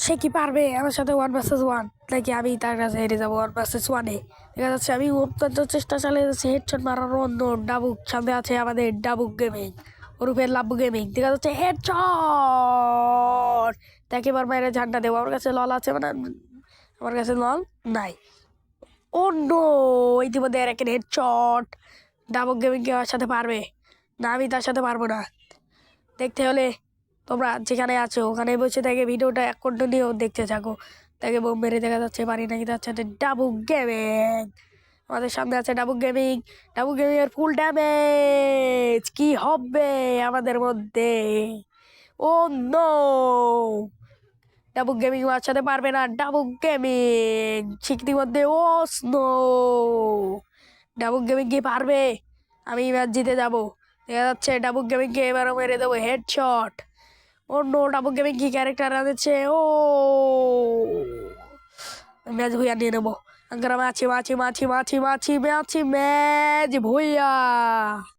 সে কি পারবে আমার সাথে 1 vs 1, নাকি আমি তার কাছে হেরে যাবো 1 vs 1-এ? দেখা যাচ্ছে আমি অত্যন্ত চেষ্টা চালিয়ে যাচ্ছি হেডশট মারার অন্য ডাবুক। সামনে আছে আমাদের ডাবুক গেমিং ওরূপে লাব্বু গেমিং। দেখা যাচ্ছে হেডশট, তাকে এবার বাইরে ঝান্ডা দেবো। আমার কাছে লল আছে, মানে আমার কাছে লল নাই। ও নো, ইতিমধ্যে এর একটা হেডশট। ডাবুক গেমিং কি আমার সাথে পারবে? না, আমি তার সাথে পারবো না। দেখতে হলে তোমরা যেখানে আছো ওখানে বসে থেকে ভিডিওটা কন্টিনিউ দেখতে থাকো। তাকে বোম মেরে দেখা যাচ্ছে পারি নাকি তার সাথে ডাবুক গেমিং। আমাদের সামনে আছে ডাবুক গেমিং। ডাবুক গেমিং এর ফুল ড্যামেজ কি হবে আমাদের মধ্যে? ও নো, ডাবুক গেমিং আমার সাথে পারবে না। ডাবুক গেমিং শিখতির মধ্যে ও স্নো। ডাবুক গেমিং কি পারবে? আমি ম্যাচ জিতে যাব। দেখা যাচ্ছে ডাবুক গেমিংকে এবারও মেরে দেবো হেডশট। অন্য ডাবুক গেমিং কি ক্যারেক্টার আনেছে? ও ম্যাচ ভুইয়া নিয়ে নেবো। মাছি মাছি মাছি মাছি মাছি মাছি ম্যাচ ভুইয়া।